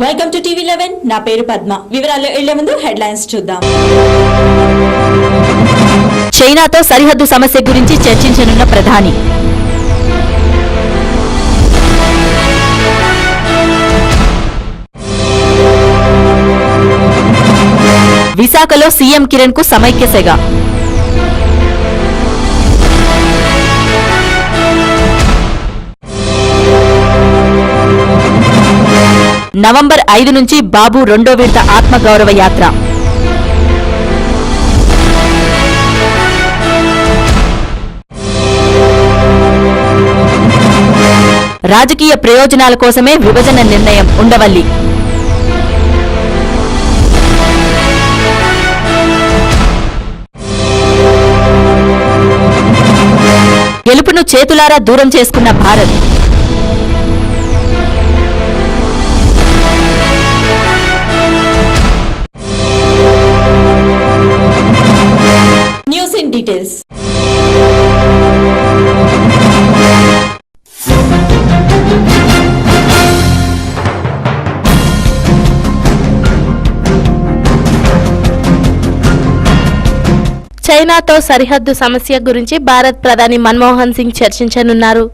Welcome to టీవీ11 నా పేరు పద్మ. వివరాల్లో వెళ్లే ముందు హెడ్లైన్స్ చూద్దాం. చైనాతో సరిహద్దు సమస్య గురించి చర్చించనున్న ప్రధాని. విశాఖలో సీఎం కిరణ్ కు సమైక్య సెగ. నవంబర్ 5 నుంచి బాబు రెండో విడత ఆత్మగౌరవ యాత్ర. రాజకీయ ప్రయోజనాల కోసమే విభజన నిర్ణయం ఉండవల్లి. గెలుపును చేతులారా దూరం చేసుకున్న భారత్. News in details. చైనాతో సరిహద్దు సమస్య గురించి భారత్ ప్రధాని మన్మోహన్ సింగ్ చర్చించనున్నారు.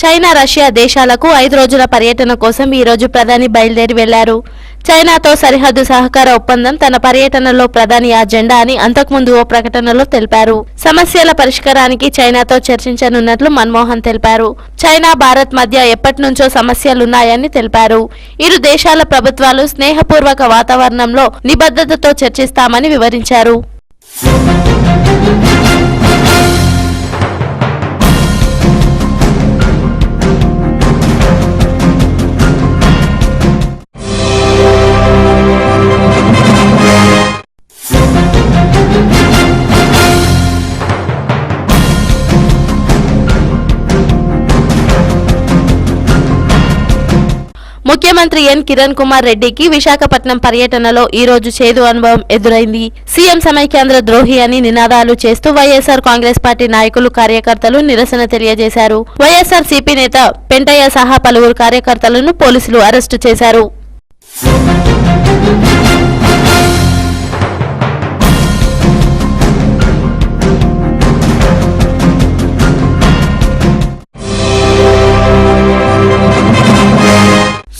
చైనా, రష్యా దేశాలకు 5 రోజుల పర్యటన కోసం ఈ రోజు ప్రధాని బయలుదేరి వెళ్లారు. చైనాతో సరిహద్దు సహకార ఒప్పందం తన పర్యటనలో ప్రధాని అజెండా అని అంతకుముందు ఓ ప్రకటనలో తెలిపారు. సమస్యల పరిష్కారానికి చైనాతో చర్చించనున్నట్లు మన్మోహన్ తెలిపారు. చైనా, భారత్ మధ్య ఎప్పటి నుంచో సమస్యలున్నాయని తెలిపారు. ఇరు దేశాల ప్రభుత్వాలు స్నేహపూర్వక వాతావరణంలో నిబద్ధతతో చర్చిస్తామని వివరించారు. ముఖ్యమంత్రి ఎన్ కిరణ్ కుమార్ రెడ్డికి విశాఖపట్నం పర్యటనలో ఈ రోజు చేదు అనుభవం ఎదురైంది. సీఎం సమైక్యాంధ్ర ద్రోహి అని నినాదాలు చేస్తూ వైఎస్ఆర్ కాంగ్రెస్ పార్టీ నాయకులు, కార్యకర్తలు నిరసన తెలియజేశారు. వైఎస్ఆర్ సిపి నేత పెంటయ్య సహా పలువురు కార్యకర్తలను పోలీసులు అరెస్టు చేశారు.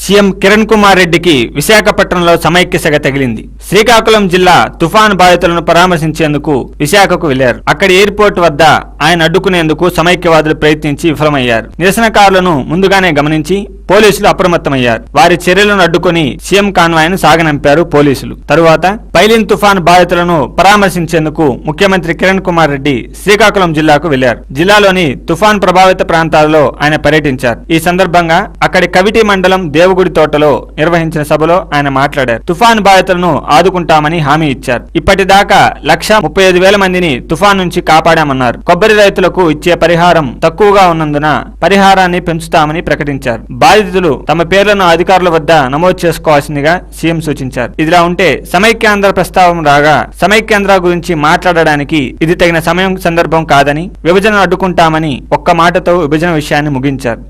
సీఎం కిరణ్ కుమార్ రెడ్డికి విశాఖపట్నంలో సమైక్య సెగ తగిలింది. శ్రీకాకుళం జిల్లా తుఫాను బాధితులను పరామర్శించేందుకు విశాఖకు వెళ్లారు. అక్కడి ఎయిర్పోర్ట్ వద్ద ఆయన అడ్డుకునేందుకు సమైక్యవాదులు ప్రయత్నించి విఫలమయ్యారు. నిరసనకారులను ముందుగానే గమనించి పోలీసులు అప్రమత్తమయ్యారు. వారి చర్యలను అడ్డుకుని సీఎం కాన్వాయ్ను సాగనంపారు పోలీసులు. తరువాత పైలిన్ తుఫాను బాధితులను పరామర్శించేందుకు ముఖ్యమంత్రి కిరణ్ కుమార్ రెడ్డి శ్రీకాకుళం జిల్లాకు వెళ్లారు. జిల్లాలోని తుఫాన్ ప్రభావిత ప్రాంతాలలో ఆయన పర్యటించారు. ఈ సందర్భంగా అక్కడి కవిటి మండలం దేవుగుడి తోటలో నిర్వహించిన సభలో ఆయన మాట్లాడారు. తుఫాను బాధితులను ఆదుకుంటామని హామీ ఇచ్చారు. ఇప్పటిదాకా 1,35,000 మందిని తుఫాన్ నుంచి కాపాడామన్నారు. కొబ్బరి రైతులకు ఇచ్చే పరిహారం తక్కువగా ఉన్నందున పరిహారాన్ని పెంచుతామని ప్రకటించారు. బాధితులు తమ పేర్లను అధికారుల వద్ద నమోదు చేసుకోవాల్సిందిగా సీఎం సూచించారు. ఇదిలా ఉంటే సమైక్యాంధ్ర ప్రస్తావన రాగా సమైక్యాంధ్ర గురించి మాట్లాడడానికి ఇది తగిన సమయం, సందర్భం కాదని, విభజనను అడ్డుకుంటామని ఒక్క మాటతో విభజన విషయాన్ని ముగించారు.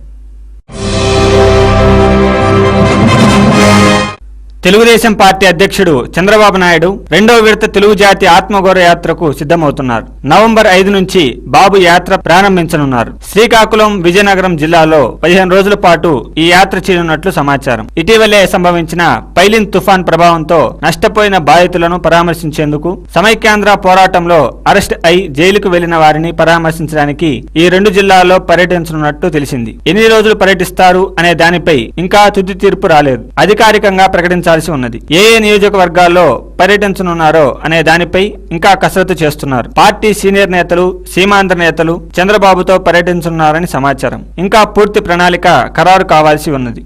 తెలుగుదేశం పార్టీ అధ్యక్షుడు చంద్రబాబు నాయుడు రెండో విడత తెలుగు జాతి ఆత్మగౌరవ యాత్రకు సిద్ధమవుతున్నారు. నవంబర్ 5 నుంచి బాబు యాత్ర ప్రారంభించనున్నారు. శ్రీకాకుళం, విజయనగరం జిల్లాలో 15 రోజుల పాటు ఈ యాత్ర చేయనున్నట్లు సమాచారం. ఇటీవలే సంభవించిన పైలిన్ తుఫాన్ ప్రభావంతో నష్టపోయిన బాధితులను పరామర్శించేందుకు, సమైక్యాంధ్ర పోరాటంలో అరెస్ట్ అయి జైలుకు వెళ్లిన వారిని పరామర్శించడానికి ఈ 2 జిల్లాల్లో పర్యటించనున్నట్టు తెలిసింది. ఎన్ని రోజులు పర్యటిస్తారు అనే దానిపై ఇంకా తుది తీర్పు రాలేదు. అధికారికంగా ప్రకటించాల్సి ఉన్నది. ఏ నియోజకవర్గాల్లో పర్యటించనున్నారో అనే దానిపై ఇంకా కసరత్తు చేస్తున్నారు. పార్టీ సీనియర్ నేతలు, సీమాంధ్ర నేతలు చంద్రబాబుతో పర్యటించనున్నారని సమాచారం. ఇంకా పూర్తి ప్రణాళిక ఖరారు కావాల్సి ఉన్నది.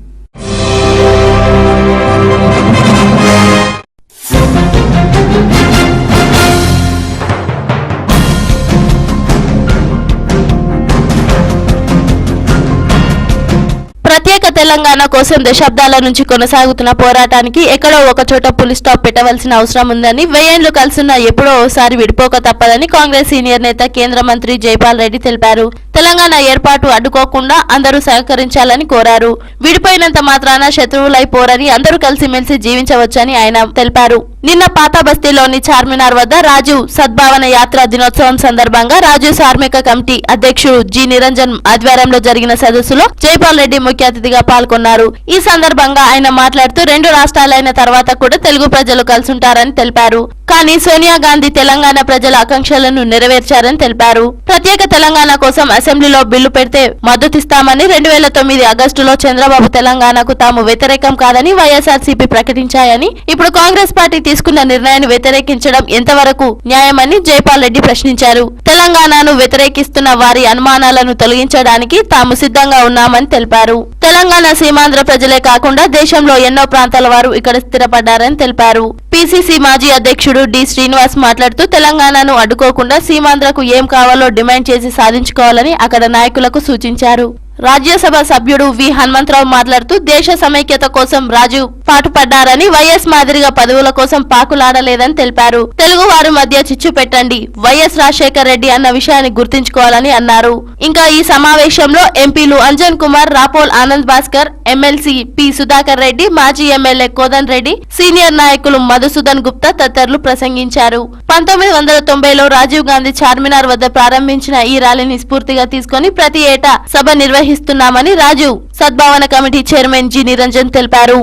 ప్రత్యేక తెలంగాణ కోసం దశాబ్దాల నుంచి కొనసాగుతున్న పోరాటానికి ఎక్కడో ఒక చోట పులి స్టాప్ పెట్టవలసిన అవసరం ఉందని, వెయ్యేండ్లు కలిసినా ఎప్పుడో ఒకసారి విడిపోక తప్పదని కాంగ్రెస్ సీనియర్ నేత కేంద్ర మంత్రి జైపాల్ రెడ్డి తెలిపారు. తెలంగాణ ఏర్పాటు అడ్డుకోకుండా అందరూ సహకరించాలని కోరారు. విడిపోయినంత మాత్రాన శత్రువులైపోరని అందరూ కలిసిమెలిసి జీవించవచ్చని ఆయన తెలిపారు. నిన్న పాత బస్తీలోని చార్మినార్ వద్ద రాజీవ్ సద్భావన యాత్ర దినోత్సవం సందర్భంగా రాజీవ్ కార్మిక కమిటీ అధ్యక్షుడు జి నిరంజన్ ఆధ్వర్యంలో జరిగిన సదస్సులో జైపాల్ రెడ్డి ముఖ్య అతిథిగా పాల్గొన్నారు. ఈ సందర్భంగా ఆయన మాట్లాడుతూ 2 రాష్ట్రాలైన తర్వాత కూడా తెలుగు ప్రజలు కలిసుంటారని తెలిపారు. కానీ సోనియా గాంధీ తెలంగాణ ప్రజల ఆకాంక్షలను నెరవేర్చారని తెలిపారు. ప్రత్యేక తెలంగాణ కోసం అసెంబ్లీలో బిల్లు పెడితే మద్దతిస్తామని 2009 ఆగస్టులో చంద్రబాబు తెలంగాణకు తాము వ్యతిరేకం కాదని వైఎస్ఆర్సీపీ ప్రకటించాయని, ఇప్పుడు కాంగ్రెస్ పార్టీ తీసుకున్న నిర్ణయాన్ని వ్యతిరేకించడం ఎంతవరకు న్యాయమని జైపాల్ రెడ్డి ప్రశ్నించారు. తెలంగాణను వ్యతిరేకిస్తున్న వారి అనుమానాలను తొలగించడానికి తాము సిద్ధంగా ఉన్నామని తెలిపారు. తెలంగాణ సీమాంధ్ర ప్రజలే కాకుండా దేశంలో ఎన్నో ప్రాంతాల వారు ఇక్కడ స్థిరపడ్డారని తెలిపారు. పిసిసి మాజీ అధ్యక్షుడు డి శ్రీనివాస్ మాట్లాడుతూ తెలంగాణను అడ్డుకోకుండా సీమాంధ్రకు ఏం కావాలో డిమాండ్ చేసి సాధించుకోవాలని అక్కడ నాయకులకు సూచించారు. రాజ్యసభ సభ్యుడు వి హనుమంతరావు మాట్లాడుతూ దేశ సమైక్యత కోసం రాజీవ్ పాటుపడ్డారని, వైఎస్ మాదిరిగా పదవుల కోసం పాకులాడలేదని తెలిపారు. తెలుగు వారి మధ్య చిచ్చు పెట్టండి, వైఎస్ రాజశేఖర్ రెడ్డి అన్న విషయాన్ని గుర్తుంచుకోవాలని అన్నారు. ఇంకా ఈ సమావేశంలో ఎంపీలు అంజన్ కుమార్, రాపోల్ ఆనంద్ భాస్కర్, ఎమ్మెల్సీ పి సుధాకర్ రెడ్డి, మాజీ ఎమ్మెల్యే కోదన్ రెడ్డి, సీనియర్ నాయకులు మధుసూదన్ గుప్తా తదితరులు ప్రసంగించారు. 1990లో రాజీవ్ గాంధీ చార్మినార్ వద్ద ప్రారంభించిన ఈ ర్యాలీని స్ఫూర్తిగా తీసుకుని ప్రతి ఏటా సభ నిర్వహిస్తున్నామని Rajiv Sadbhavana committee chairman G Niranjan తెలిపారు.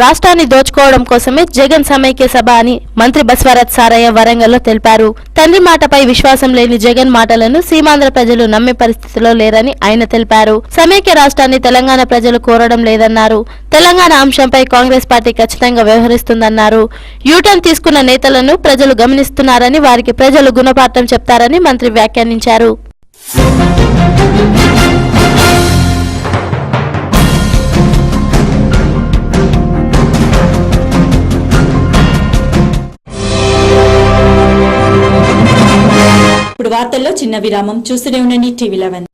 రాష్ట్రాన్ని దోచుకోవడం కోసమే జగన్ సమైక్య సభ అని మంత్రి బస్వరాజ్ సారయ్య వరంగల్లో తెలిపారు. తండ్రి మాటపై విశ్వాసం లేని జగన్ మాటలను సీమాంధ్ర ప్రజలు నమ్మే పరిస్థితిలో లేరని ఆయన తెలిపారు. సమైక్య రాష్ట్రాన్ని తెలంగాణ ప్రజలు కోరడం లేదన్నారు. తెలంగాణ అంశంపై కాంగ్రెస్ పార్టీ ఖచ్చితంగా వ్యవహరిస్తుందన్నారు. యూటర్న్ తీసుకున్న నేతలను ప్రజలు గమనిస్తున్నారని, వారికి ప్రజలు గుణపాఠం చెప్తారని మంత్రి వ్యాఖ్యానించారు. ఇప్పుడు వార్తల్లో చిన్న విరామం. చూస్తూనే ఉండండి TV 11.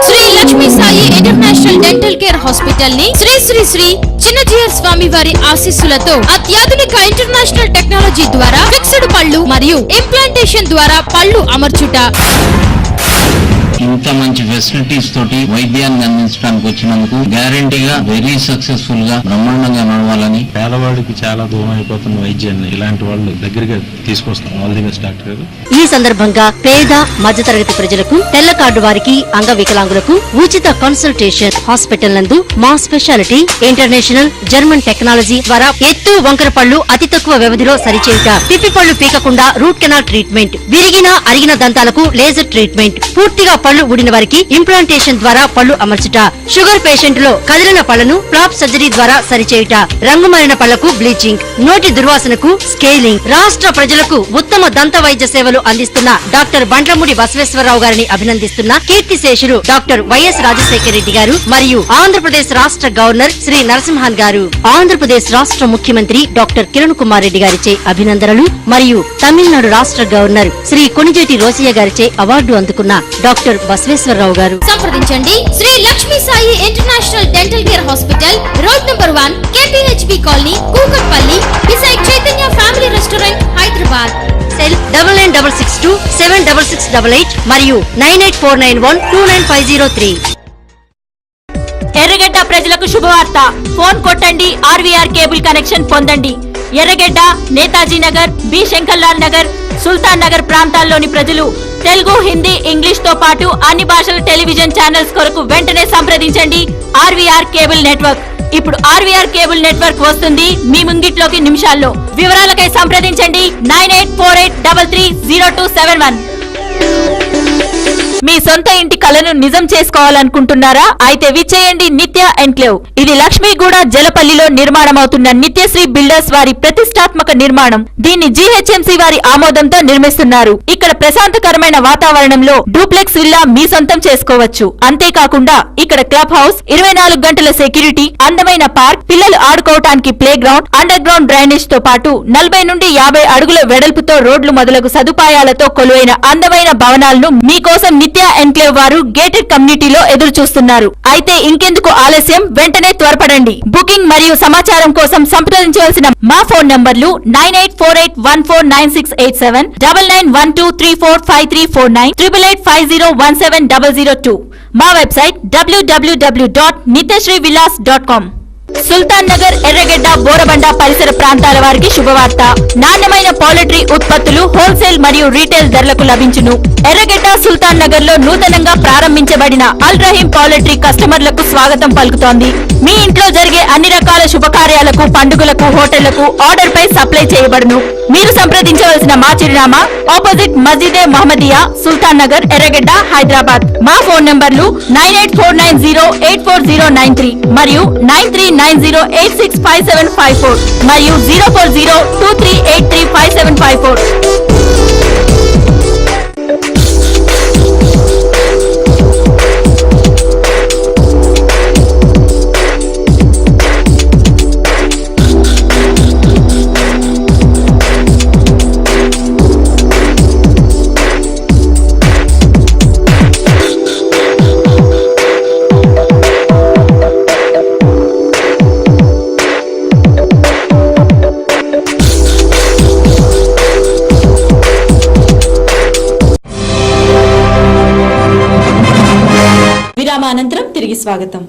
Sri Lakshmi Sai international dental care hospital ని శ్రీ శ్రీ శ్రీ చిన్నజీయర్ స్వామి వారి ఆశీస్సులతో అత్యాధునిక ఇంటర్నేషనల్ టెక్నాలజీ ద్వారా ఫిక్స్డ్ పళ్ళు మరియు ఇంప్లాంటేషన్ ద్వారా పళ్ళు అమర్చుట. ఇంత మంచి ఫెసిలిటీస్ తోటి వైద్యాన్ని అందించడానికి వచ్చినందుకు గ్యారంటీగా వెరీ సక్సెస్ఫుల్ గా బ్రహ్మాండంగా నడవాలని, పేదవాడికి చాలా దూరం అయిపోతున్న వైద్యాన్ని ఇలాంటి వాళ్ళు దగ్గరగా తీసుకొస్తాం. ఆల్ ది బెస్ట్ డాక్టర్ గారు. ఈ సందర్భంగా పేద మధ్యతరగతి ప్రజలకు, తెల్ల కార్డు వారికి, అంగవికలాంగులకు ఉచిత కన్సల్టేషన్. హాస్పిటల్ నందు మా స్పెషాలిటీ ఇంటర్నేషనల్ జర్మన్ టెక్నాలజీ ద్వారా ఎత్తు వంకర పళ్ళు అతి తక్కువ వ్యవధిలో సరిచేయుట, పిప్పి పళ్ళు పీకకుండా రూట్ కెనాల్ ట్రీట్మెంట్, విరిగిన అరిగిన దంతాలకు లేజర్ ట్రీట్మెంట్, పూర్తిగా పళ్ళు ఊడిన వారికి ఇంప్లాంటేషన్ ద్వారా పళ్ళు అమర్చుట, షుగర్ పేషెంట్ లో కదిలిన పళ్లను ఫ్లాప్ సర్జరీ ద్వారా సరిచేయుట, రంగు మారిన పళ్లకు బ్లీచింగ్, నోటి దుర్వాసనకు స్కేలింగ్. రాష్ట్ర ప్రజలకు ఉత్తమ దంత వైద్య సేవలు అందిస్తున్న డాక్టర్ బండ్లమూడి బసవేశ్వరరావు గారిని అభినందిస్తున్న కీర్తిశేషులు డాక్టర్ వైఎస్ రాజశేఖర రెడ్డి గారు మరియు ఆంధ్రప్రదేశ్ రాష్ట్ర గవర్నర్ శ్రీ నరసింహన్ గారు, ఆంధ్రప్రదేశ్ రాష్ట్ర ముఖ్యమంత్రి డాక్టర్ కిరణ్ కుమార్ రెడ్డి గారిచే అభినందనలు మరియు తమిళనాడు రాష్ట్ర గవర్నర్ శ్రీ కొణిజేటి రోసయ్య గారిచే అవార్డు అందుకున్న డాక్టర్ బసవేశ్వరరావు గారు. సంప్రదించండి Sri Lakshmi Sai international dental care hospital, road number 1, KPHP colony, Kukatpally, beside Chaitanya family restaurant, Hyderabad. Cell 9962 76688 మరియు 9849129503. ఎర్రగడ్డ ప్రజలకు శుభవార్త. ఫోన్ కొట్టండి, ఆర్వీఆర్ కేబుల్ కనెక్షన్ పొందండి. ఎర్రగడ్డ, నేతాజీ నగర్, బి శంకర్లాల్ నగర్, సుల్తాన్ నగర్ ప్రాంతాల్లోని ప్రజలు తెలుగు, హిందీ, ఇంగ్లీష్ తో పాటు అన్ని భాషల టెలివిజన్ ఛానల్స్ కొరకు వెంటనే సంప్రదించండి ఆర్వీఆర్ కేబుల్ నెట్వర్క్. ఇప్పుడు ఆర్వీఆర్ కేబుల్ నెట్వర్క్ వస్తుంది మీ ముంగిట్లోకి నిమిషాల్లో. వివరాలకై సంప్రదించండి 9848330271. మీ సొంత ఇంటి కలను నిజం చేసుకోవాలనుకుంటున్నారా? అయితే విచ్చేయండి నిత్య ఎన్క్లేవ్. ఇది లక్ష్మీగూడ జలపల్లిలో నిర్మాణమవుతున్న నిత్యశ్రీ బిల్డర్స్ వారి ప్రతిష్టాత్మక నిర్మాణం. దీన్ని జీహెచ్ఎంసీ వారి ఆమోదంతో నిర్మిస్తున్నారు. ఇక్కడ ప్రశాంతకరమైన వాతావరణంలో డూప్లెక్స్ విల్లా మీ సొంతం చేసుకోవచ్చు. అంతేకాకుండా ఇక్కడ క్లబ్ హౌస్, 24 గంటల సెక్యూరిటీ, అందమైన పార్క్, పిల్లలు ఆడుకోవటానికి play ground, under ground drainage తో పాటు 40 నుండి 50 అడుగుల వెడల్పుతో రోడ్లు మొదలగు సదుపాయాలతో కొలువైన అందమైన భవనాలను మీకోసం నిత్య ఎన్క్లేవ్ వారు గేటెడ్ కమ్యూనిటీలో ఎదురు చూస్తున్నారు. అయితే ఇంకెందుకు ఆలస్యం, వెంటనే త్వరపడండి. బుకింగ్ మరియు సమాచారం కోసం సంప్రదించవలసిన మా ఫోన్ నంబర్లు 9848149687, 9912345349, 8850170002. మా వెబ్సైట్ www.nityasreevillas.com. సుల్తాన్ నగర్, ఎర్రగడ్డ, బోరబండ పరిసర ప్రాంతాల వారికి శుభవార్త. నాణ్యమైన పౌల్ట్రీ ఉత్పత్తులు హోల్సేల్ మరియు రీటైల్ ధరలకు లభించును. ఎర్రగడ్డ, సుల్తాన్ నగర్ లో నూతనంగా ప్రారంభించబడిన అల్ రహీం పౌల్ట్రీ కస్టమర్లకు స్వాగతం పలుకుతోంది. మీ ఇంట్లో జరిగే అన్ని రకాల శుభకార్యాలకు, పండుగలకు, హోటళ్లకు ఆర్డర్ పై సప్లై చేయబడును. మీరు సంప్రదించవలసిన మా చిరునామా ఆపోజిట్ మస్జిదే మహమ్మదియా, సుల్తాన్ నగర్, ఎర్రగడ్డ, హైదరాబాద్. మా ఫోన్ నంబర్లు 9849084093 మరియు 9390865754 మరియు 04023835754. విరామానంతరం తిరిగి స్వాగతం.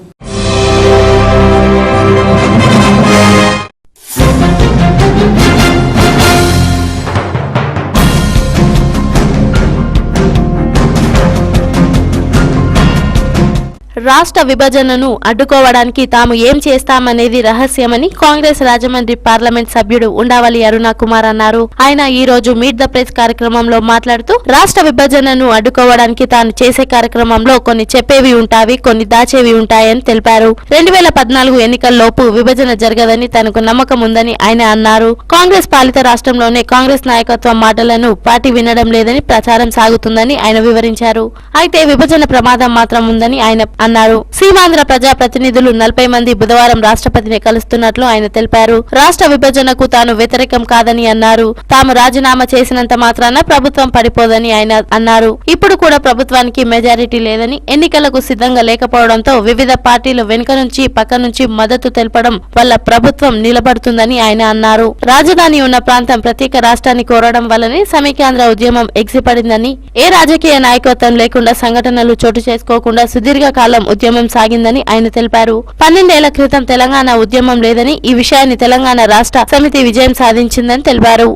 రాష్ట్ర విభజనను అడ్డుకోవడానికి తాము ఏం చేస్తామనేది రహస్యమని కాంగ్రెస్ రాజమండ్రి పార్లమెంట్ సభ్యుడు ఉండవల్లి అరుణ కుమార్ అన్నారు. ఆయన ఈ రోజు మీట్ ద ప్రెస్ కార్యక్రమంలో మాట్లాడుతూ రాష్ట్ర విభజనను అడ్డుకోవడానికి తాను చేసే కార్యక్రమంలో కొన్ని చెప్పేవి ఉంటావి, కొన్ని దాచేవి ఉంటాయని తెలిపారు. 2014 ఎన్నికల్లోపు విభజన జరగదని తనకు నమ్మకం ఉందని ఆయన అన్నారు. కాంగ్రెస్ పాలిత రాష్ట్రంలోనే కాంగ్రెస్ నాయకత్వం మాటలను పార్టీ వినడం లేదని ప్రచారం సాగుతుందని ఆయన వివరించారు. అయితే విభజన ప్రమాదం మాత్రం ఉందని ఆయన అన్నారు. సీమాంధ్ర ప్రజా ప్రతినిధులు 40 మంది బుధవారం రాష్ట్రపతిని కలుస్తున్నట్లు ఆయన తెలిపారు. రాష్ట్ర విభజనకు తాను వ్యతిరేకం కాదని అన్నారు. తాము రాజీనామా చేసినంత మాత్రాన ప్రభుత్వం పడిపోదని ఆయన అన్నారు. ఇప్పుడు కూడా ప్రభుత్వానికి మెజారిటీ లేదని, ఎన్నికలకు సిద్ధంగా లేకపోవడంతో వివిధ పార్టీలు వెనుక నుంచి పక్క నుంచి మద్దతు తెలపడం వల్ల ప్రభుత్వం నిలబడుతుందని ఆయన అన్నారు. రాజధాని ఉన్న ప్రాంతం ప్రత్యేక రాష్ట్రాన్ని కోరడం వల్లనే సమైక్యాంధ్ర ఉద్యమం ఎగిసిపడిందని, ఏ రాజకీయ నాయకత్వం లేకుండా సంఘటనలు చోటు చేసుకోకుండా సుదీర్ఘకాలం ఉద్యమం సాగిందని ఆయన తెలిపారు. 12 ఏళ్ల క్రితం తెలంగాణ ఉద్యమం లేదని, ఈ విషయాన్ని తెలంగాణ రాష్ట్ర సమితి విజయం సాధించిందని తెలిపారు.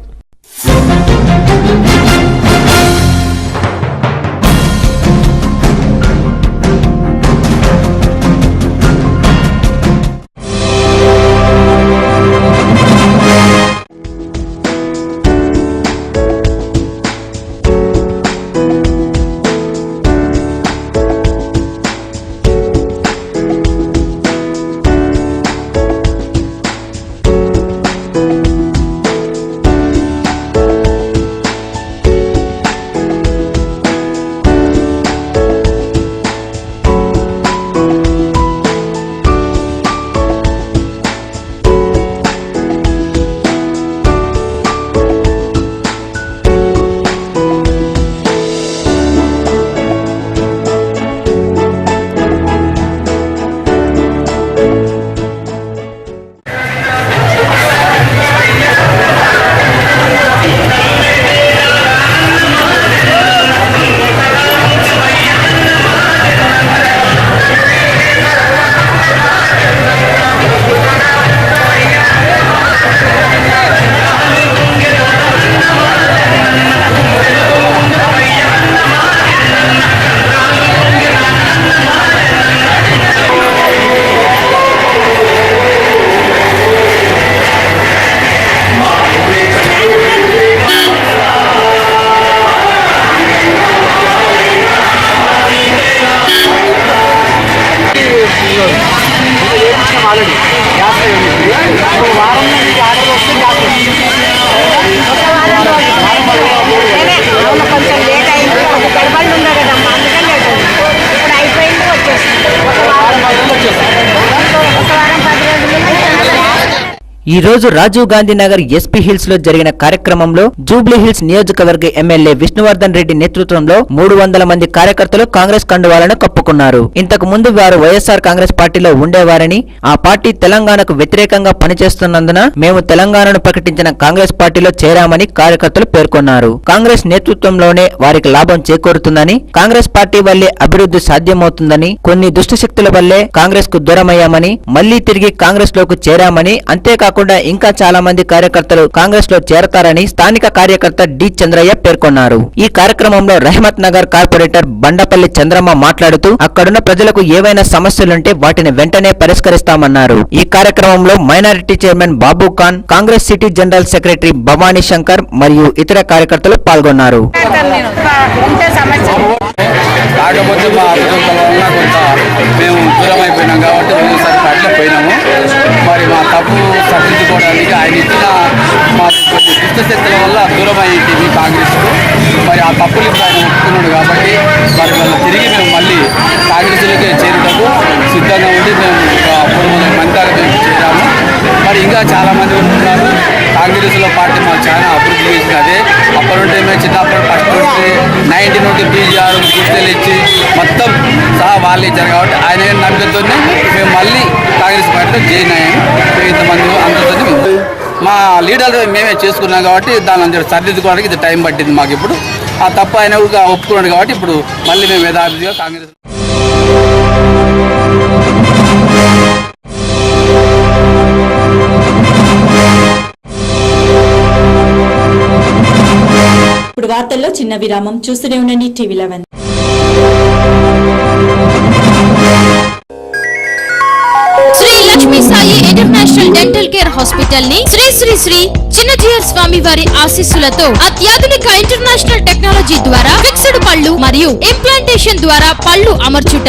ఈ రోజు రాజీవ్ గాంధీ నగర్ ఎస్పీ హిల్స్ లో జరిగిన కార్యక్రమంలో జూబ్లీ హిల్స్ నియోజకవర్గ ఎమ్మెల్యే విష్ణువర్ధన్ రెడ్డి నేతృత్వంలో 300 మంది కార్యకర్తలు కాంగ్రెస్ కండువాలను కప్పుకున్నారు. ఇంతకు ముందు వారు వైఎస్ఆర్ కాంగ్రెస్ పార్టీలో ఉండేవారని, ఆ పార్టీ తెలంగాణకు వ్యతిరేకంగా పనిచేస్తున్నందున మేము తెలంగాణను ప్రకటించిన కాంగ్రెస్ పార్టీలో చేరామని కార్యకర్తలు పేర్కొన్నారు. కాంగ్రెస్ నేతృత్వంలోనే వారికి లాభం చేకూరుతుందని, కాంగ్రెస్ పార్టీ వల్లే అభివృద్ధి సాధ్యమవుతుందని, కొన్ని దుష్టశక్తుల వల్లే కాంగ్రెస్ కు దూరమయ్యామని, మళ్లీ తిరిగి కాంగ్రెస్ లోకి చేరామని, అంతేకాకుండా ఇంకా చాలా మంది కార్యకర్తలు కాంగ్రెస్ లో చేరతారని స్థానిక కార్యకర్త డి చంద్రయ్య పేర్కొన్నారు. ఈ కార్యక్రమంలో రహమత్ నగర్ కార్పొరేటర్ బండపల్లి చంద్రమ్మ మాట్లాడుతూ అక్కడున్న ప్రజలకు ఏవైనా సమస్యలుంటే వాటిని వెంటనే పరిష్కరిస్తామన్నారు. ఈ కార్యక్రమంలో minority chairman Babu Khan, Congress city general secretary Bhavani Shankar మరియు ఇతర కార్యకర్తలు పాల్గొన్నారు. కాకపోతే మా అభివృద్ధుల వల్ల కొంత మేము దూరం అయిపోయినాం కాబట్టి ఒకసారి పార్టీలో పోయినాము. మరి మా తప్పు సరిదిద్దుకోవడానికి ఆయన ఇచ్చిన మా దుష్టశక్తుల వల్ల దూరం అయ్యింది కాంగ్రెస్కు. మరి ఆ తప్పులు ఇప్పుడు ఆయన ఒప్పుకున్నాడు కాబట్టి మరి వాళ్ళు తిరిగి మేము మళ్ళీ కాంగ్రెస్లోకి చేరుటకు సిద్ధంగా ఉండి మేము 300 మంది దాకా మేము చేరాము. మరి ఇంకా చాలామంది ఉంటున్నారు. కాంగ్రెస్లో పార్టీ మాకు చాలా అభివృద్ధి చేసింది. అదే అప్పటి నుండి మేము చిన్నప్పుడు ఫస్ట్ నుండి 90 నుండి బీజీఆర్ గుర్తులు ఇచ్చి మొత్తం సహా వాళ్ళు ఇచ్చారు కాబట్టి ఆయన నమ్మకంతోనే మేము మళ్ళీ కాంగ్రెస్ పార్టీలో జాయిన్ అయ్యాము. ఇంతమంది అందరితో మా లీడర్లు మేమే చేసుకున్నాం కాబట్టి దాని అందరూ సరిదిద్దుకోవడానికి ఇది టైం పట్టింది మాకు. ఇప్పుడు ఆ తప్పు ఆయన ఒప్పుకున్నాడు కాబట్టి ఇప్పుడు మళ్ళీ మేము యథావిధిగా కాంగ్రెస్. ఇప్పుడు వార్తల్లో చిన్న విరామం. చూస్తూనే ఉండండి TV 11. Sri Lakshmi Sai international dental care hospital ని శ్రీ శ్రీ శ్రీ చిన్నజీఆర్ స్వామి వారి ఆశీస్సులతో అత్యాధునిక ఇంటర్నేషనల్ టెక్నాలజీ ద్వారా ఫిక్స్డ్ పళ్ళు మరియు ఇంప్లాంటేషన్ ద్వారా పళ్ళు అమర్చుట.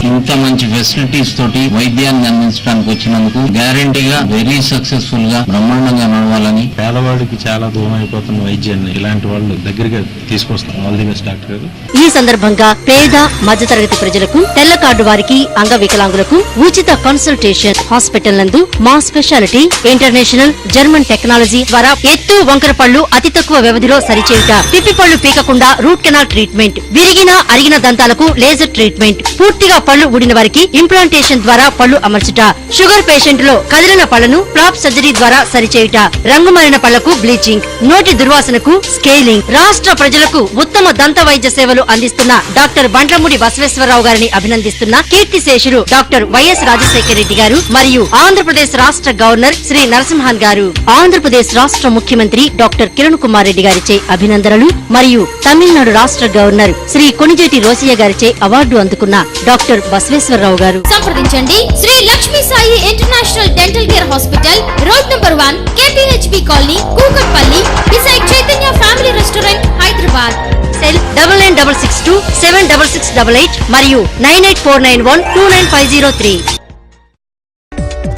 ఇంత మంచి ఫెసిలిటీస్ తోటి వైద్యాన్ని అందించడానికి వచ్చినందుకు గ్యారంటీగా వెరీ సక్సెస్ఫుల్ గా బ్రహ్మాండంగా నడవాలని. పేదవాడికి చాలా దూరం అయిపోతున్న వైద్యాన్ని ఇలాంటి వాళ్ళు దగ్గరగా తీసుకొస్తాం. ఆల్ ది బెస్ట్ డాక్టర్ గారు. ఈ సందర్భంగా పేద మధ్యతరగతి ప్రజలకు, తెల్ల కార్డు వారికి, అంగవికలాంగులకు ఉచిత కన్సల్టేషన్. హాస్పిటల్ నందు మా స్పెషాలిటీ ఇంటర్నేషనల్ జర్మన్ టెక్నాలజీ ద్వారా ఎత్తు వంకర పళ్ళు అతి తక్కువ వ్యవధిలో సరిచేయుట, పిప్పి పళ్ళు పీకకుండా రూట్ కెనాల్ ట్రీట్మెంట్, విరిగిన అరిగిన దంతాలకు లేజర్ ట్రీట్మెంట్, పూర్తిగా పళ్ళు ఊడిన వారికి ఇంప్లాంటేషన్ ద్వారా పళ్ళు అమర్చుట, షుగర్ పేషెంట్ లో కదిలిన పళ్లను ఫ్లాప్ సర్జరీ ద్వారా సరిచేయుట, రంగుమారిన పళ్లకు బ్లీచింగ్, నోటి దుర్వాసనకు స్కేలింగ్. రాష్ట్ర ప్రజలకు ఉత్తమ దంత వైద్య సేవలు అందిస్తున్న డాక్టర్ బండ్లమూడి బసవేశ్వరరావు గారిని అభినందిస్తున్న కీర్తిశేషులు డాక్టర్ వైఎస్ రాజశేఖర రెడ్డి గారు మరియు ఆంధ్రప్రదేశ్ రాష్ట్ర గవర్నర్ శ్రీ నరసింహన్ గారు, ఆంధ్రప్రదేశ్ రాష్ట్ర ముఖ్యమంత్రి డాక్టర్ కిరణ్ కుమార్ రెడ్డి గారిచే అభినందనలు మరియు తమిళనాడు రాష్ట్ర గవర్నర్ శ్రీ కొణిజేటి రోసియ్య గారిచే అవార్డు అందుకున్న డాక్టర్ బసవేశ్వరరావు గారు. సంప్రదించండి Sri Lakshmi Sai international dental care hospital, road number 1, KPHP colony, Kukatpally, beside Chaitanya family restaurant, Hyderabad. Cell 9966276688 మరియు 9849129503.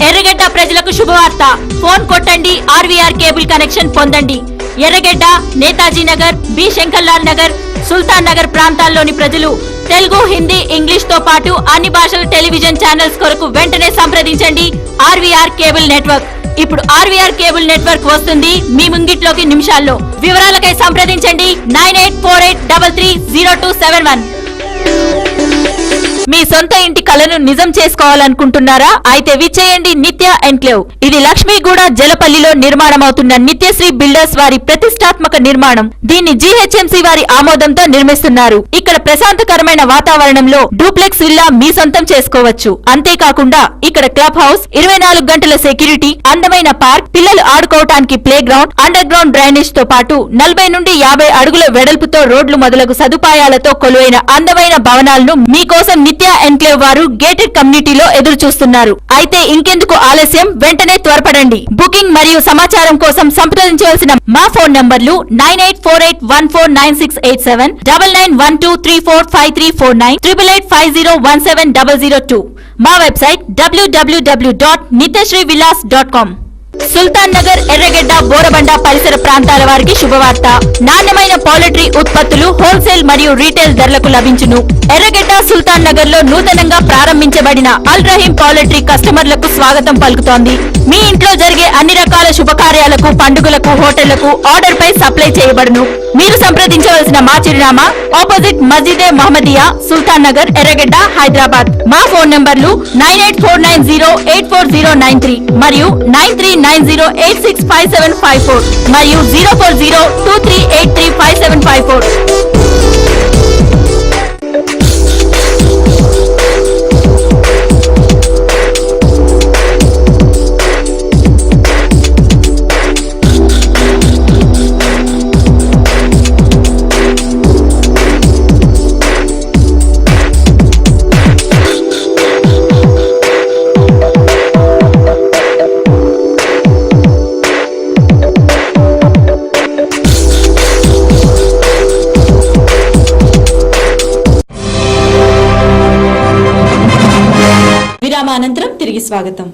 ఎర్రగడ్డ ప్రజలకు శుభవార్త. ఫోన్ కొట్టండి, RVR కేబుల్ కనెక్షన్ పొందండి. ఎర్రగడ్డ, నేతాజీ నగర్, బి శంకర్లాల్ నగర్, సుల్తాన్ నగర్ ప్రాంతాల్లోని ప్రజలు తెలుగు, హిందీ, ఇంగ్లీష్ తో పాటు అన్ని భాషల టెలివిజన్ ఛానల్స్ కొరకు వెంటనే సంప్రదించండి RVR కేబుల్ నెట్వర్క్. ఇప్పుడు RVR కేబుల్ నెట్వర్క్ వస్తుంది మీ ముంగిట్లోకి నిమిషాల్లో. వివరాలకై సంప్రదించండి 9848330271. మీ సొంత ఇంటి కలను నిజం చేసుకోవాలనుకుంటున్నారా? అయితే విచ్చేయండి నిత్య ఎన్క్లేవ్. ఇది లక్ష్మీగూడ జలపల్లిలో నిర్మాణమవుతున్న నిత్యశ్రీ బిల్డర్స్ వారి ప్రతిష్టాత్మక నిర్మాణం. దీన్ని GHMC వారి ఆమోదంతో నిర్మిస్తున్నారు. ఇక్కడ ప్రశాంతకరమైన వాతావరణంలో డూప్లెక్స్ విల్లా మీ సొంతం చేసుకోవచ్చు. అంతేకాకుండా ఇక్కడ క్లబ్ హౌస్, 24 గంటల సెక్యూరిటీ, అందమైన పార్క్, పిల్లలు ఆడుకోవటానికి play ground, under ground drainage తో పాటు 40 నుండి 50 అడుగుల వెడల్పుతో రోడ్లు మొదలగు సదుపాయాలతో కొలువైన అందమైన భవనాలను మీకోసం నిత్య ఎన్క్లేవ్ వారు గేటెడ్ కమ్యూనిటీలో ఎదురు చూస్తున్నారు. అయితే ఇంకెందుకు ఆలస్యం, వెంటనే త్వరపడండి. బుకింగ్ మరియు సమాచారం కోసం సంప్రదించవలసిన మా ఫోన్ నంబర్లు 9848149687, 9912345349, 8850170002. మా వెబ్సైట్ www.nityasreevillas.com. సుల్తాన్ నగర్, ఎర్రగడ్డ, బోరబండ పరిసర ప్రాంతాల వారికి శుభవార్త. నాణ్యమైన పౌల్ట్రీ ఉత్పత్తులు హోల్సేల్ మరియు రీటైల్ ధరలకు లభించును. ఎర్రగడ్డ, సుల్తాన్ నగర్ లో నూతనంగా ప్రారంభించబడిన అల్ రహీం పౌల్ట్రీ కస్టమర్లకు స్వాగతం పలుకుతోంది. మీ ఇంట్లో జరిగే అన్ని రకాల శుభకార్యాలకు, పండుగలకు, హోటళ్లకు ఆర్డర్ పై సప్లై చేయబడును. మీరు సంప్రదించవలసిన మా చిరునామా ఆపోజిట్ మస్జిదే మహమ్మదియా, సుల్తాన్ నగర్, ఎర్రగడ్డ, హైదరాబాద్. మా ఫోన్ నంబర్లు 9849084093 మరియు 9390865754 మరియు 04023835754. విరామానంతరం తిరిగి స్వాగతం.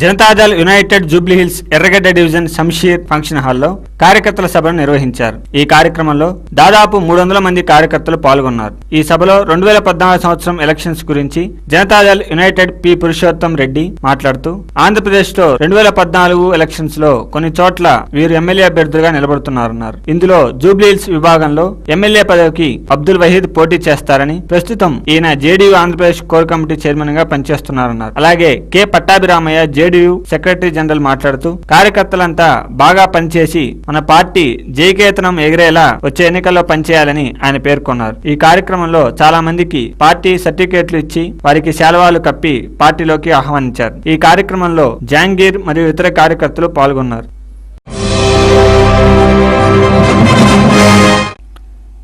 జనతాదళ్ యునైటెడ్ జూబ్లీహిల్స్ ఎర్రగడ్డ డివిజన్ శంషీర్ ఫంక్షన్ హాల్లో కార్యకర్తల సభను నిర్వహించారు. ఈ కార్యక్రమంలో దాదాపు 300 మంది కార్యకర్తలు పాల్గొన్నారు. ఈ సభలో 2014 సంవత్సరం ఎలక్షన్స్ గురించి జనతాదళ్ యునైటెడ్ పి పురుషోత్తం రెడ్డి మాట్లాడుతూ, ఆంధ్రప్రదేశ్ లో 2014 ఎలక్షన్స్ లో కొన్ని చోట్ల వీరు ఎమ్మెల్యే అభ్యర్థులుగా నిలబడుతున్నారన్నారు. ఇందులో జూబ్లీహిల్స్ విభాగంలో ఎమ్మెల్యే పదవికి అబ్దుల్ వహీద్ పోటీ చేస్తారని, ప్రస్తుతం ఈయన JDU Andhra Pradesh core committee chairman గా పనిచేస్తున్నారన్నారు. అలాగే K Pattabhiramayya JDU secretary general మాట్లాడుతూ, కార్యకర్తలంతా బాగా పనిచేసి మన పార్టీ జయకేతనం ఎగిరేలా వచ్చే ఎన్నికల్లో పనిచేయాలని ఆయన పేర్కొన్నారు. ఈ కార్యక్రమంలో చాలా మందికి పార్టీ సర్టిఫికేట్లు ఇచ్చి వారికి శాలువాలు కప్పి పార్టీలోకి ఆహ్వానించారు. ఈ కార్యక్రమంలో జహాంగీర్ మరియు ఇతర కార్యకర్తలు పాల్గొన్నారు.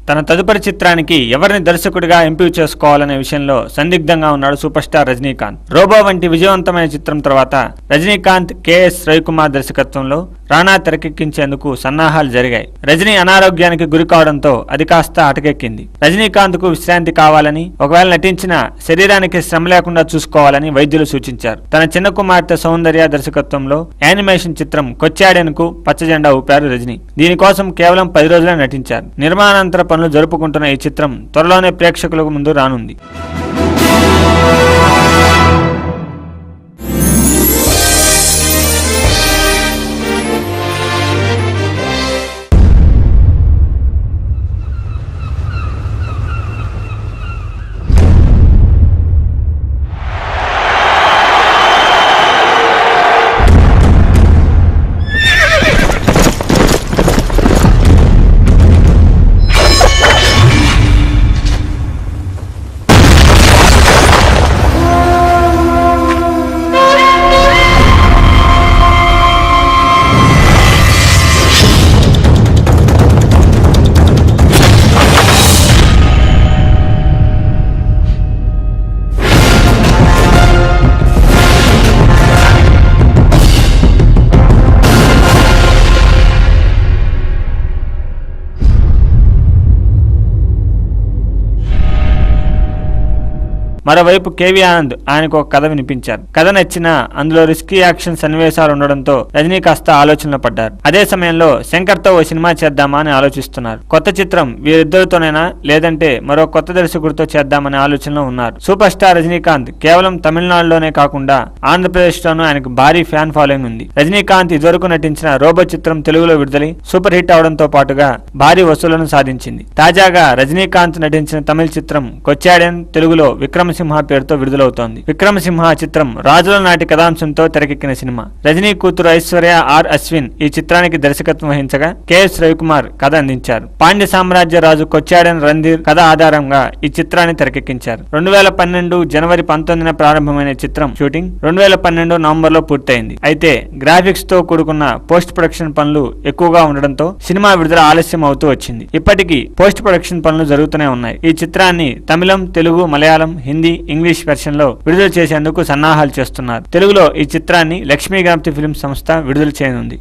తన తదుపరి చిత్రానికి ఎవరిని దర్శకుడిగా ఎంపిక చేసుకోవాలనే విషయంలో సందిగ్ధంగా ఉన్నాడు సూపర్ స్టార్ రజనీకాంత్. రోబో వంటి విజయవంతమైన చిత్రం తర్వాత రజనీకాంత్ కెఎస్ రవికుమార్ దర్శకత్వంలో రానా తెరకెక్కించేందుకు సన్నాహాలు జరిగాయి. రజనీ అనారోగ్యానికి గురి కావడంతో అది కాస్త అటకెక్కింది. రజనీకాంత్ కు విశ్రాంతి కావాలని, ఒకవేళ నటించిన శరీరానికి శ్రమ లేకుండా చూసుకోవాలని వైద్యులు సూచించారు. తన చిన్న కుమార్తె సౌందర్య దర్శకత్వంలో యానిమేషన్ చిత్రం కొచ్చాడెన్కు పచ్చజెండా ఊపారు రజనీ. దీనికోసం కేవలం 10 రోజులే నటించారు. నిర్మాణానంతర పనులు జరుపుకుంటున్న ఈ చిత్రం త్వరలోనే ప్రేక్షకులకు ముందు రానుంది. మరోవైపు కేవీ ఆనంద్ ఆయనకు ఒక కథ వినిపించారు. కథ నచ్చినా అందులో రిస్కీ యాక్షన్ సన్నివేశాలు ఉండడంతో రజనీ కాస్త ఆలోచనలో పడ్డారు. అదే సమయంలో శంకర్ తో ఓ సినిమా చేద్దామా అని ఆలోచిస్తున్నారు. కొత్త చిత్రం వీరిద్దరితోనైనా లేదంటే మరో కొత్త దర్శకుడితో చేద్దామనే ఆలోచనలో ఉన్నారు. సూపర్ స్టార్ రజనీకాంత్ కేవలం తమిళనాడులోనే కాకుండా ఆంధ్రప్రదేశ్ లోనూ ఆయనకు భారీ ఫ్యాన్ ఫాలోయింగ్ ఉంది. రజనీకాంత్ ఇదివరకు నటించిన రోబో చిత్రం తెలుగులో విడుదలై సూపర్ హిట్ అవడంతో పాటుగా భారీ వసూళ్లను సాధించింది. తాజాగా రజనీకాంత్ నటించిన తమిళ చిత్రం కొచ్చాడెన్ తెలుగులో విక్రమసింహ పేరుతో విడుదలవుతోంది. విక్రమసింహ చిత్రం రాజుల నాటి కథాంశంతో తెరకెక్కిన సినిమా. రజనీ కూతురు ఐశ్వర్య ఆర్ అశ్విన్ ఈ చిత్రానికి దర్శకత్వం వహించగా కెఎస్ రవికుమార్ కథ అందించారు. పాండ్య సామ్రాజ్య రాజు కొచ్చాడెన్ రంధీర్ కథ ఆధారంగా ఈ చిత్రాన్ని తెరకెక్కించారు. 2012 జనవరి 19న ప్రారంభమైన చిత్రం షూటింగ్ 2012 నవంబర్లో పూర్తయింది. అయితే గ్రాఫిక్స్ తో కూడుకున్న పోస్ట్ ప్రొడక్షన్ పనులు ఎక్కువగా ఉండడంతో సినిమా విడుదల ఆలస్యం అవుతూ వచ్చింది. ఇప్పటికీ పోస్ట్ ప్రొడక్షన్ పనులు జరుగుతూనే ఉన్నాయి. ఈ చిత్రాన్ని తమిళం, తెలుగు, మలయాళం, హిందీ, ఇంగ్లీష్ వెర్షన్ లో విడుదల చేసేందుకు సన్నాహాలు చేస్తున్నారు. తెలుగులో ఈ చిత్రాన్ని లక్ష్మీ గణపతి ఫిల్మ్ సంస్థ విడుదల చేయనుంది.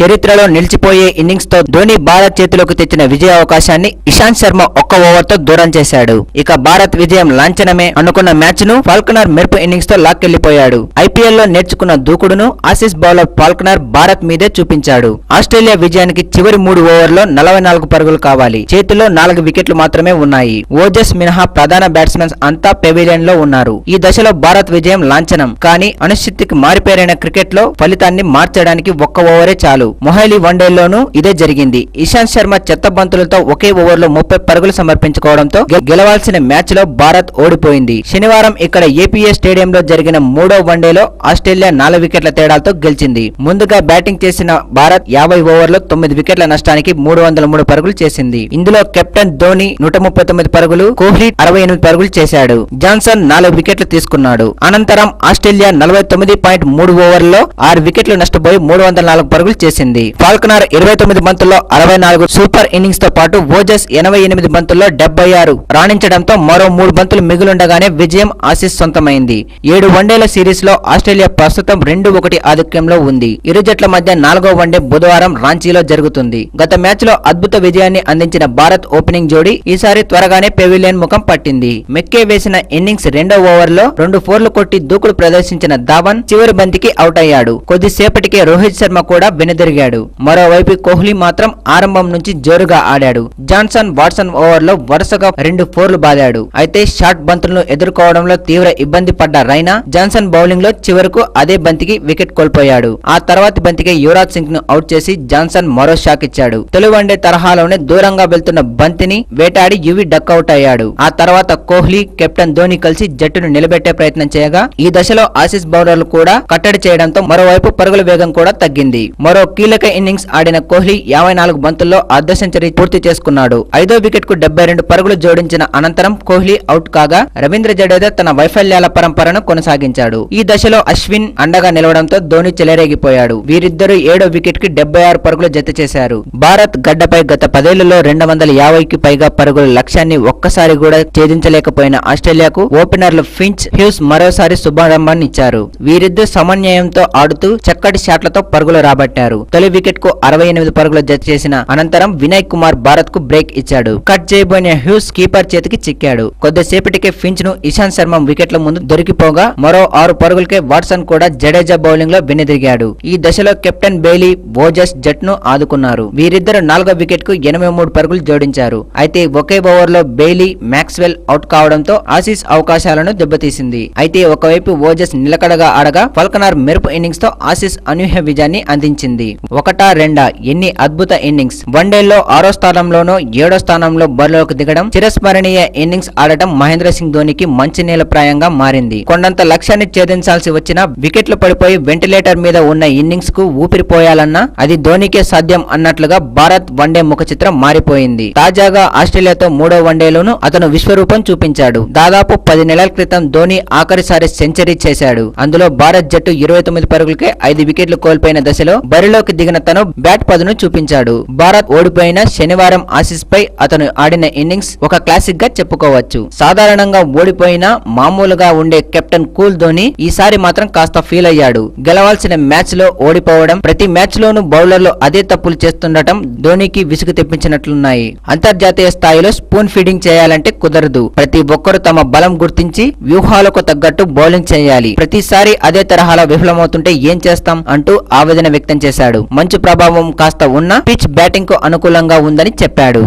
చరిత్రలో నిలిచిపోయే ఇన్నింగ్స్ తో ధోని భారత్ చేతిలోకి తెచ్చిన విజయ అవకాశాన్ని ఇషాంత్ శర్మ ఒక్క ఓవర్తో దూరం చేశాడు. ఇక భారత్ విజయం లాంఛనమే అనుకున్న మ్యాచ్ ను ఫాల్కనర్ మెరుపు ఇన్నింగ్స్ తో లాక్కెళ్లిపోయాడు. ఐపీఎల్ లో నేర్చుకున్న దూకుడును ఆసీస్ బౌలర్ ఫాల్కనర్ భారత్ మీదే చూపించాడు. ఆస్ట్రేలియా విజయానికి చివరి 3 ఓవర్లో 44 పరుగులు కావాలి. చేతిలో 4 వికెట్లు మాత్రమే ఉన్నాయి. ఓజస్ మినహా ప్రధాన బ్యాట్స్మెన్స్ అంతా పెవిలియన్ లో ఉన్నారు. ఈ దశలో భారత్ విజయం లాంఛనం. కానీ అనిశ్చితికి మారిపేరైన క్రికెట్ లో ఫలితాన్ని మార్చడానికి ఒక్క ఓవరే చాలు. మొహాలీ వన్డేల్లోనూ ఇదే జరిగింది. ఇషాంత్ శర్మ చెత్త బంతులతో ఒకే ఓవర్లో 30 పరుగులు సమర్పించుకోవడంతో గెలవాల్సిన మ్యాచ్ లో భారత్ ఓడిపోయింది. శనివారం ఇక్కడ ఏపీఏ స్టేడియంలో జరిగిన 3వ వన్డేలో ఆస్ట్రేలియా 4 వికెట్ల తేడాతో గెలిచింది. ముందుగా బ్యాటింగ్ చేసిన భారత్ 50 ఓవర్లో 9 వికెట్ల నష్టానికి 303 పరుగులు చేసింది. ఇందులో కెప్టెన్ ధోని 139 పరుగులు, కోహ్లీ 68 పరుగులు చేశాడు. జాన్సన్ 4 వికెట్లు తీసుకున్నాడు. అనంతరం ఆస్ట్రేలియా 49.3 ఓవర్లలో 6 వికెట్లు నష్టపోయి 304 పరుగులు చేసింది. ఫాల్కనర్ 29 బంతుల్లో 64 సూపర్ ఇన్నింగ్స్ తో పాటు ఓజస్ 88 బంతుల్లో 76 రాణించడంతో మరో 3 బంతులు మిగులుండగానే విజయం ఆసీస్ సొంతమైంది. 7 వన్డేల సిరీస్ లో ఆస్ట్రేలియా ప్రస్తుతం 2-1 ఆధిక్యంలో ఉంది. ఇరు జట్ల మధ్య 4వ వన్డే బుధవారం రాంచీలో జరుగుతుంది. గత మ్యాచ్ లో అద్భుత విజయాన్ని అందించిన భారత్ ఓపెనింగ్ జోడీ ఈసారి త్వరగానే పెవిలియన్ ముఖం పట్టింది. మెక్కే వేసిన ఇన్నింగ్స్ 2వ ఓవర్లో 2 ఫోర్లు కొట్టి దూకుడు ప్రదర్శించిన ధావన్ చివరి బంతికి అవుట్ అయ్యాడు. కొద్దిసేపటికే రోహిత్ శర్మ కూడా వెనుదిరిగాడు. మరోవైపు కోహ్లీ మాత్రం ఆరంభం నుంచి జోరుగా ఆడాడు. జాన్సన్, వాట్సన్ ఓవర్లో వరుసగా 2 ఫోర్లు బాదాడు. అయితే షార్ట్ బంతులను ఎదుర్కోవడంలో తీవ్ర ఇబ్బంది పడ్డ రైనా జాన్సన్ బౌలింగ్ లో చివరకు అదే బంతికి వికెట్ కోల్పోయాడు. ఆ తర్వాతి బంతికి యువరాజ్ సింగ్ ను అవుట్ చేసి జాన్సన్ మరో షాక్ ఇచ్చాడు. తొలి వన్డే తరహాలోనే దూరంగా వెళ్తున్న బంతిని వేటాడి యువి డక్అవుట్ అయ్యాడు. ఆ తర్వాత కోహ్లీ, కెప్టెన్ ధోని కలిసి జట్టును నిలబెట్టే ప్రయత్నం చేయగా ఈ దశలో ఆసీస్ బౌలర్లు కూడా కట్టడి చేయడంతో మరోవైపు పరుగుల వేగం కూడా తగ్గింది. మరో కీలక ఇన్నింగ్స్ ఆడిన కోహ్లీ 54 బంతుల్లో అర్ధ సెంచరీ పూర్తి చేసుకున్నాడు. 5వ వికెట్ కు 72 పరుగులు జోడించిన అనంతరం కోహ్లీ అవుట్ కాగా రవీంద్ర జడేజా తన వైఫల్యాల పరంపరను కొనసాగించాడు. ఈ దశలో అశ్విన్ అండగా నిలవడంతో ధోని చెలరేగిపోయాడు. వీరిద్దరూ 7వ వికెట్ కి 76 పరుగులు జత చేశారు. భారత్ గడ్డపై గత 10 ఏళ్లలో 250కి పైగా పరుగుల లక్ష్యాన్ని ఒక్కసారి కూడా ఛేదించలేకపోయిన ఆస్ట్రేలియాకు ఓపెనర్లు ఫించ్, హ్యూస్ మరోసారి శుభారంభాన్ని ఇచ్చారు. వీరిద్దరు సమన్వయంతో ఆడుతూ చక్కటి షాట్లతో పరుగులు రాబట్టారు. తొలి వికెట్ కు 68 పరుగులు జత చేసిన అనంతరం వినయ్ కుమార్ భారత్ కు బ్రేక్ ఇచ్చాడు. కట్ చేయబోయిన హ్యూస్ కీపర్ చేతికి చిక్కాడు. కొద్దిసేపటికే ఫించ్ ను ఇషాంత్ శర్మ వికెట్ల ముందు దొరికిపోగా మరో 6 పరుగులకే వాట్సన్ కూడా జడేజా బౌలింగ్ లో వెనుదిరిగాడు. ఈ దశలో కెప్టెన్ బెయిలీ, ఓజస్ జట్టును ఆదుకున్నారు. వీరిద్దరు 4వ వికెట్ కు 83 పరుగులు జోడించారు. అయితే ఒకే ఓవర్ లో బెయిలీ, మాక్స్వెల్ అవుట్ కావడంతో ఆసీస్ అవకాశాలను దెబ్బతీసింది. అయితే ఒకవైపు ఓజస్ నిలకడగా ఆడగా ఫాల్కనర్ మెరుపు ఇన్నింగ్స్ తో ఆసీస్ అనూహ్య విజయాన్ని అందించింది. 1-2 ఎన్ని అద్భుత ఇన్నింగ్స్! వన్డేల్లో 6వ స్థానంలోనూ 7వ స్థానంలో బరిలోకి దిగడం, చిరస్మరణీయ ఇన్నింగ్స్ ఆడటం మహేంద్ర సింగ్ ధోనికి మంచినీళ్ల ప్రాయంగా మారింది. కొండంత లక్ష్యాన్ని ఛేదించాల్సి వచ్చినా వికెట్లు పడిపోయి వెంటిలేటర్ మీద ఉన్న ఇన్నింగ్స్ కు ఊపిరిపోయాలన్నా అది ధోనికే సాధ్యం అన్నట్లుగా భారత్ వన్డే ముఖ చిత్రం మారిపోయింది. తాజాగా ఆస్ట్రేలియాతో 3వ వన్డేలోనూ అతను విశ్వరూపం చూపించాడు. దాదాపు 10 నెలల క్రితం ధోని ఆఖరిసారి సెంచరీ చేశాడు. అందులో భారత్ జట్టు 29 పరుగులకే 5 వికెట్లు కోల్పోయిన దశలో బరిలోకి దిగిన తను బ్యాట్ పదును చూపించాడు. భారత్ ఓడిపోయిన శనివారం ఆసీస్ పై అతను ఆడిన ఇన్నింగ్స్ ఒక క్లాసిక్ గా చెప్పుకోవచ్చు. సాధారణంగా ఓడిపోయినా మామూలుగా ఉండే కెప్టెన్ కూల్ ధోని ఈసారి మాత్రం కాస్త ఫీల్ అయ్యాడు. గెలవాల్సిన మ్యాచ్ లో ఓడిపోవడం, ప్రతి మ్యాచ్ లోనూ బౌలర్లు అదే తప్పులు చేస్తుండటం ధోనికి విసుగు తెప్పించినట్లున్నాయి. అంతర్జాతీయ స్థాయిలో స్పూన్ ఫీడింగ్ చేయాలంటే కుదరదు. ప్రతి ఒక్కరూ తమ బలం గుర్తించి వ్యూహాలకు తగ్గట్టు బౌలింగ్ చేయాలి. ప్రతిసారి అదే తరహాలో విఫలమవుతుంటే ఏం చేస్తాం అంటూ ఆవేదన వ్యక్తం చేశాడు. మంచు ప్రభావం కాస్త ఉన్న పిచ్ బ్యాటింగ్ కు అనుకూలంగా ఉందని చెప్పాడు.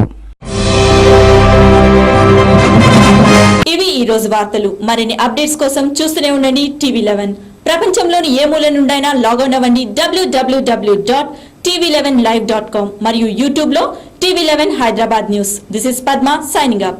ఇవి ఈ రోజు వార్తలు. మరిన్ని అప్డేట్స్ కోసం చూస్తూనే ఉండండి TV11. ప్రపంచంలోని ఏ మూల నుండైనా లాగౌన్ అవ్వండి www.tv11live.com మరియు యూట్యూబ్ లో TV11 Hyderabad news. This is Padma signing up.